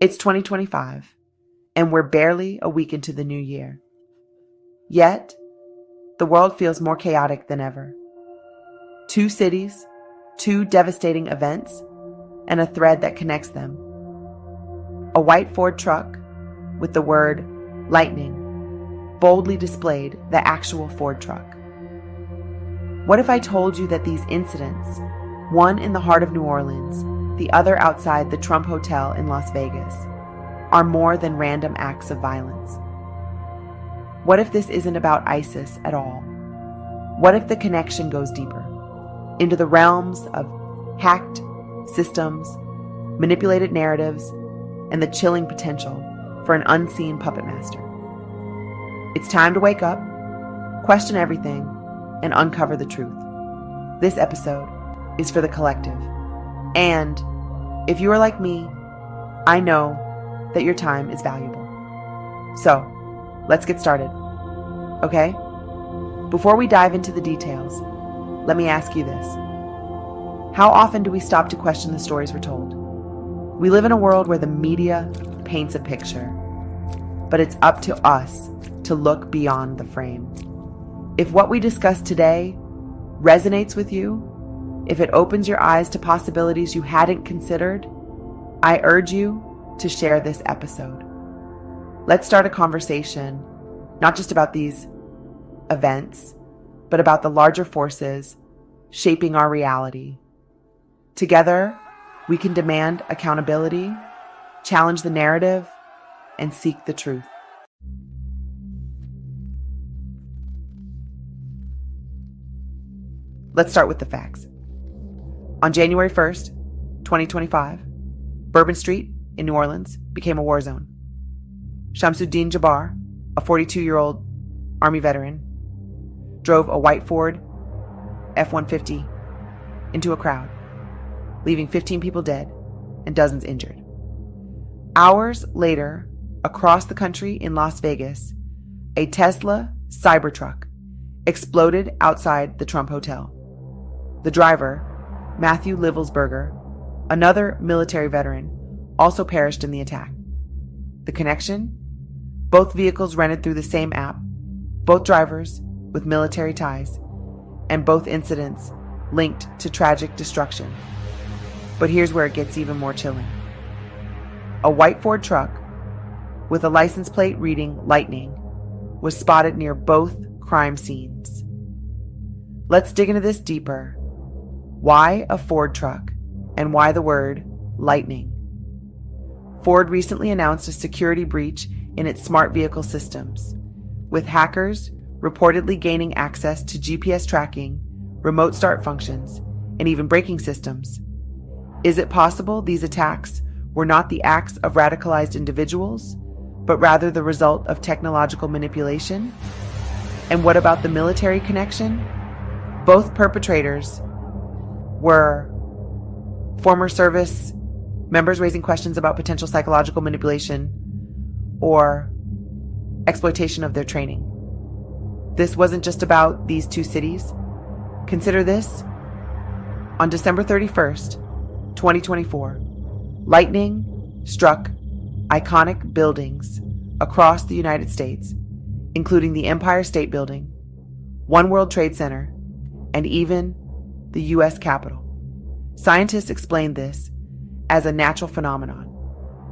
It's 2025, and we're barely a week into the new year. Yet, the world feels more chaotic than ever. 2 cities, 2 devastating events, and a thread that connects them. A white Ford truck with the word lightning boldly displayed, the actual Ford truck. What if I told you that these incidents, one in the heart of New Orleans, the other outside the Trump Hotel in Las Vegas, are more than random acts of violence? What if this isn't about ISIS at all? What if the connection goes deeper, into the realms of hacked systems, manipulated narratives, and the chilling potential for an unseen puppet master? It's time to wake up, question everything, and uncover the truth. This episode is for the collective. And if you are like me, I know that your time is valuable. So, let's get started. Okay? Before we dive into the details, let me ask you this. How often do we stop to question the stories we're told? We live in a world where the media paints a picture, but it's up to us to look beyond the frame. If what we discuss today resonates with you, if it opens your eyes to possibilities you hadn't considered, I urge you to share this episode. Let's start a conversation, not just about these events, but about the larger forces shaping our reality. Together, we can demand accountability, challenge the narrative, and seek the truth. Let's start with the facts. On January 1st, 2025, Bourbon Street in New Orleans became a war zone. Shamsuddin Jabbar, a 42-year-old Army veteran, drove a white Ford F-150 into a crowd, leaving 15 people dead and dozens injured. Hours later, across the country in Las Vegas, a Tesla Cybertruck exploded outside the Trump Hotel. The driver, Matthew Livelsberger, another military veteran, also perished in the attack. The connection? Both vehicles rented through the same app, both drivers with military ties, and both incidents linked to tragic destruction. But here's where it gets even more chilling. A white Ford truck with a license plate reading Lightning was spotted near both crime scenes. Let's dig into this deeper. Why a Ford truck, and why the word lightning? Ford recently announced a security breach in its smart vehicle systems, with hackers reportedly gaining access to GPS tracking, remote start functions, and even braking systems. Is it possible these attacks were not the acts of radicalized individuals, but rather the result of technological manipulation? And what about the military connection? Both perpetrators were former service members raising questions about potential psychological manipulation or exploitation of their training. This wasn't just about these 2 cities. Consider this. On December 31st, 2024, lightning struck iconic buildings across the United States, including the Empire State Building, One World Trade Center, and even the U.S. Capitol. Scientists explained this as a natural phenomenon,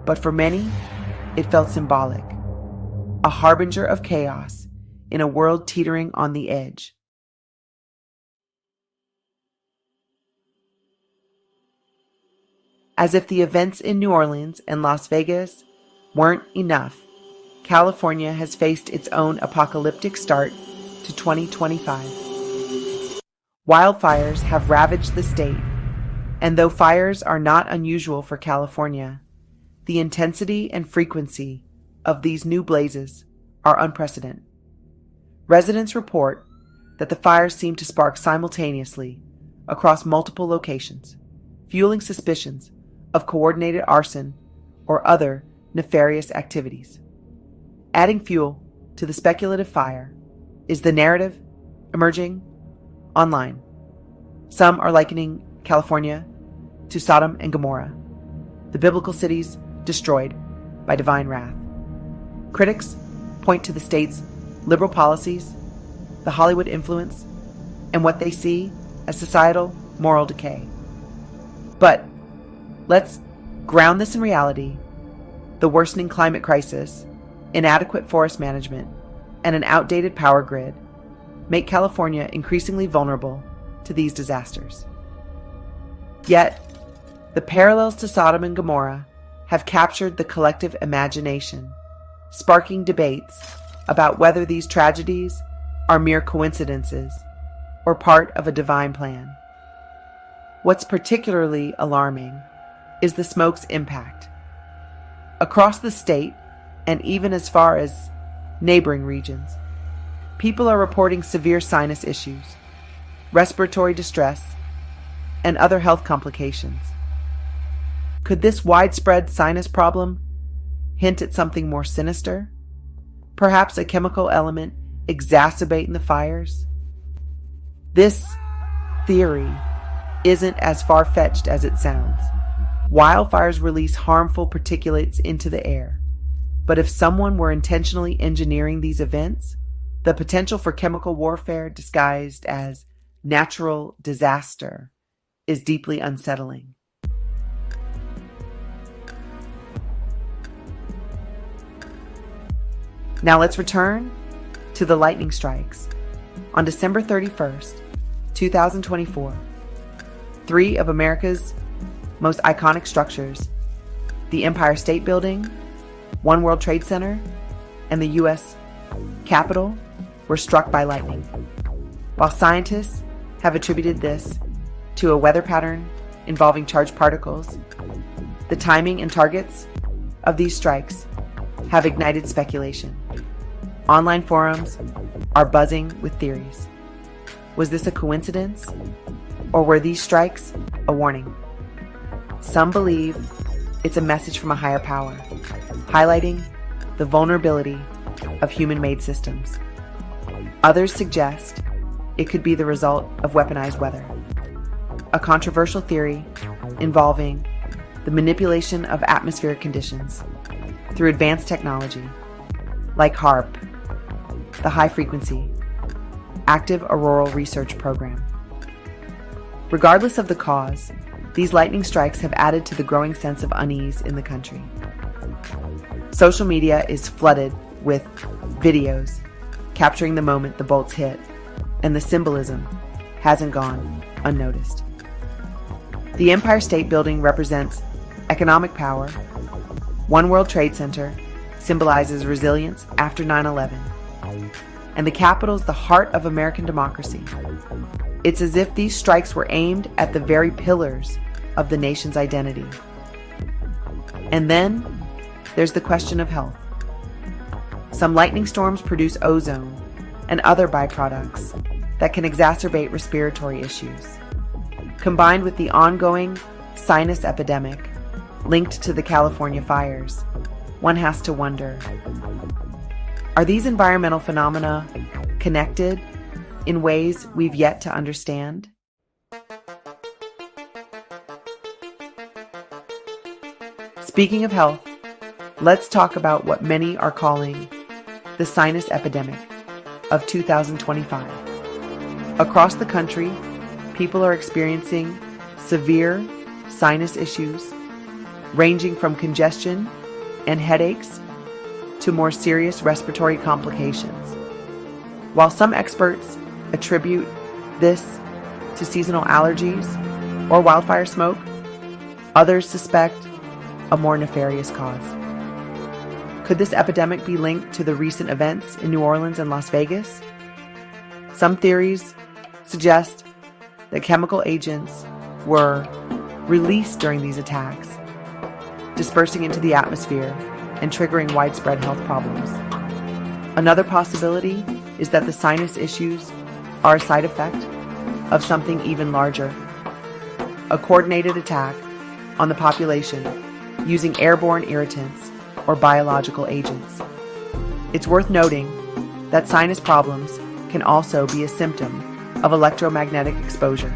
but for many, it felt symbolic, a harbinger of chaos in a world teetering on the edge. As if the events in New Orleans and Las Vegas weren't enough, California has faced its own apocalyptic start to 2025. Wildfires have ravaged the state, and though fires are not unusual for California, the intensity and frequency of these new blazes are unprecedented. Residents report that the fires seem to spark simultaneously across multiple locations, fueling suspicions of coordinated arson or other nefarious activities. Adding fuel to the speculative fire is the narrative emerging online. Some are likening California to Sodom and Gomorrah, the biblical cities destroyed by divine wrath. Critics point to the state's liberal policies, the Hollywood influence, and what they see as societal moral decay. But let's ground this in reality. The worsening climate crisis, inadequate forest management, and an outdated power grid make California increasingly vulnerable to these disasters. Yet, the parallels to Sodom and Gomorrah have captured the collective imagination, sparking debates about whether these tragedies are mere coincidences or part of a divine plan. What's particularly alarming is the smoke's impact. Across the state, and even as far as neighboring regions, people are reporting severe sinus issues, respiratory distress, and other health complications. Could this widespread sinus problem hint at something more sinister? Perhaps a chemical element exacerbating the fires? This theory isn't as far-fetched as it sounds. Wildfires release harmful particulates into the air. But if someone were intentionally engineering these events, the potential for chemical warfare disguised as natural disaster is deeply unsettling. Now let's return to the lightning strikes. On December 31st, 2024, three of America's most iconic structures, the Empire State Building, One World Trade Center, and the U.S. Capitol, were struck by lightning. While scientists have attributed this to a weather pattern involving charged particles, the timing and targets of these strikes have ignited speculation. Online forums are buzzing with theories. Was this a coincidence, or were these strikes a warning? Some believe it's a message from a higher power, highlighting the vulnerability of human-made systems. Others suggest it could be the result of weaponized weather, a controversial theory involving the manipulation of atmospheric conditions through advanced technology like HAARP, the High Frequency Active Auroral Research Program. Regardless of the cause, these lightning strikes have added to the growing sense of unease in the country. Social media is flooded with videos capturing the moment the bolts hit, and the symbolism hasn't gone unnoticed. The Empire State Building represents economic power. One World Trade Center symbolizes resilience after 9/11. And the Capitol's the heart of American democracy. It's as if these strikes were aimed at the very pillars of the nation's identity. And then there's the question of health. Some lightning storms produce ozone and other byproducts that can exacerbate respiratory issues. Combined with the ongoing sinus epidemic linked to the California fires, one has to wonder, are these environmental phenomena connected in ways we've yet to understand? Speaking of health, let's talk about what many are calling the sinus epidemic of 2025. Across the country, people are experiencing severe sinus issues, ranging from congestion and headaches to more serious respiratory complications. While some experts attribute this to seasonal allergies or wildfire smoke, others suspect a more nefarious cause. Could this epidemic be linked to the recent events in New Orleans and Las Vegas? Some theories suggest that chemical agents were released during these attacks, dispersing into the atmosphere and triggering widespread health problems. Another possibility is that the sinus issues are a side effect of something even larger, a coordinated attack on the population using airborne irritants or biological agents. It's worth noting that sinus problems can also be a symptom of electromagnetic exposure.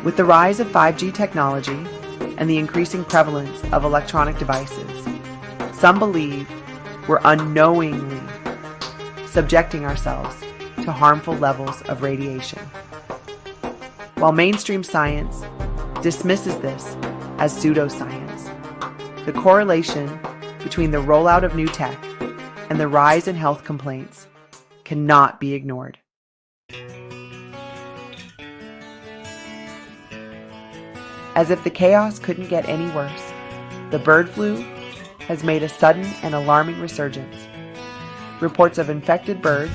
With the rise of 5G technology and the increasing prevalence of electronic devices, some believe we're unknowingly subjecting ourselves to harmful levels of radiation. While mainstream science dismisses this as pseudoscience, the correlation between the rollout of new tech and the rise in health complaints cannot be ignored. As if the chaos couldn't get any worse, the bird flu has made a sudden and alarming resurgence. Reports of infected birds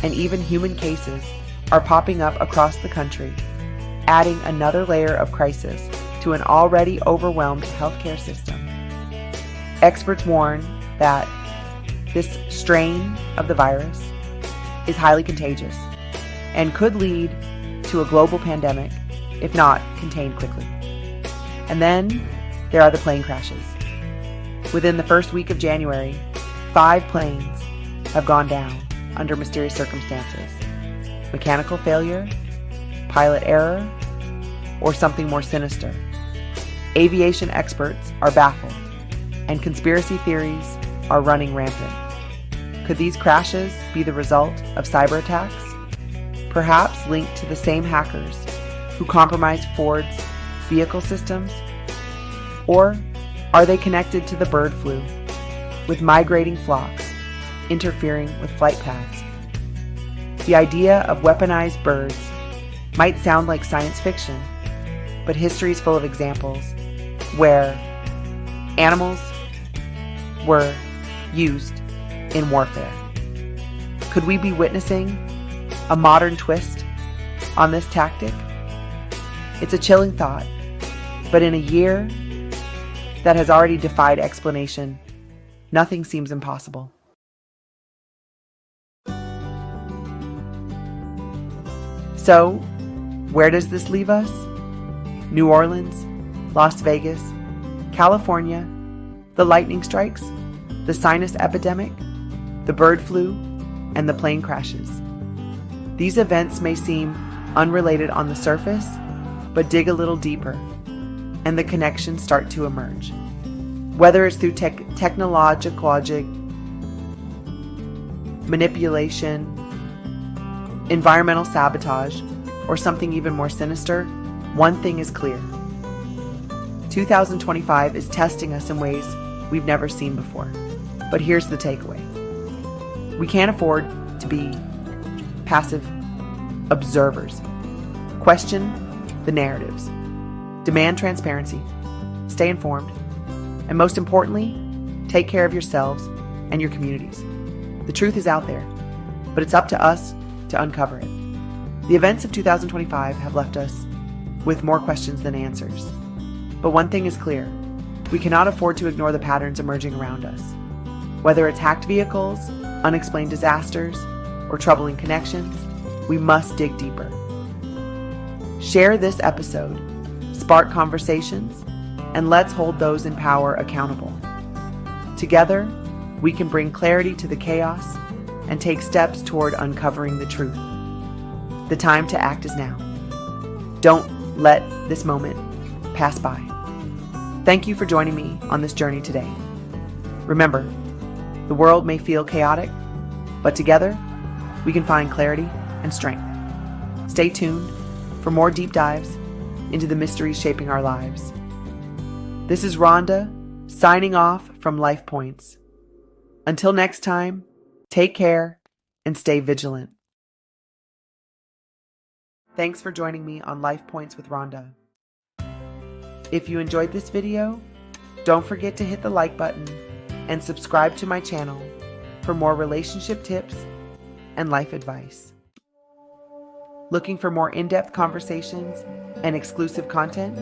and even human cases are popping up across the country, adding another layer of crisis to an already overwhelmed healthcare system. Experts warn that this strain of the virus is highly contagious and could lead to a global pandemic if not contained quickly. And then there are the plane crashes. Within the first week of January, 5 planes have gone down under mysterious circumstances. Mechanical failure, pilot error, or something more sinister. Aviation experts are baffled, and conspiracy theories are running rampant. Could these crashes be the result of cyber attacks? Perhaps linked to the same hackers who compromised Ford's vehicle systems? Or are they connected to the bird flu, with migrating flocks interfering with flight paths? The idea of weaponized birds might sound like science fiction, but history is full of examples where animals were used in warfare. Could we be witnessing a modern twist on this tactic? It's a chilling thought, but in a year that has already defied explanation, nothing seems impossible. So, where does this leave us? New Orleans, Las Vegas, California, the lightning strikes, the sinus epidemic, the bird flu, and the plane crashes. These events may seem unrelated on the surface, but dig a little deeper, and the connections start to emerge. Whether it's through technological manipulation, environmental sabotage, or something even more sinister, one thing is clear. 2025 is testing us in ways we've never seen before. But here's the takeaway. We can't afford to be passive observers. Question the narratives. Demand transparency. Stay informed. And most importantly, take care of yourselves and your communities. The truth is out there, but it's up to us to uncover it. The events of 2025 have left us with more questions than answers. But one thing is clear. We cannot afford to ignore the patterns emerging around us. Whether it's hacked vehicles, unexplained disasters, or troubling connections, we must dig deeper. Share this episode, spark conversations, and let's hold those in power accountable. Together, we can bring clarity to the chaos and take steps toward uncovering the truth. The time to act is now. Don't let this moment pass by. Thank you for joining me on this journey today. Remember, the world may feel chaotic, but together, we can find clarity and strength. Stay tuned for more deep dives into the mysteries shaping our lives. This is Ronda, signing off from Life Points. Until next time, take care and stay vigilant. Thanks for joining me on Life Points with Ronda. If you enjoyed this video, don't forget to hit the like button and subscribe to my channel for more relationship tips and life advice. Looking for more in-depth conversations and exclusive content?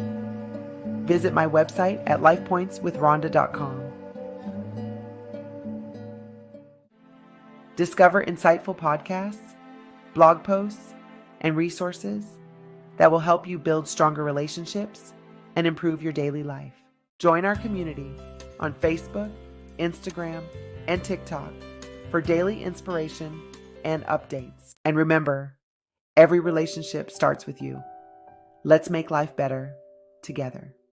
Visit my website at lifepointswithronda.com. Discover insightful podcasts, blog posts, and resources that will help you build stronger relationships and improve your daily life. Join our community on Facebook, Instagram, and TikTok for daily inspiration and updates. And remember, every relationship starts with you. Let's make life better together.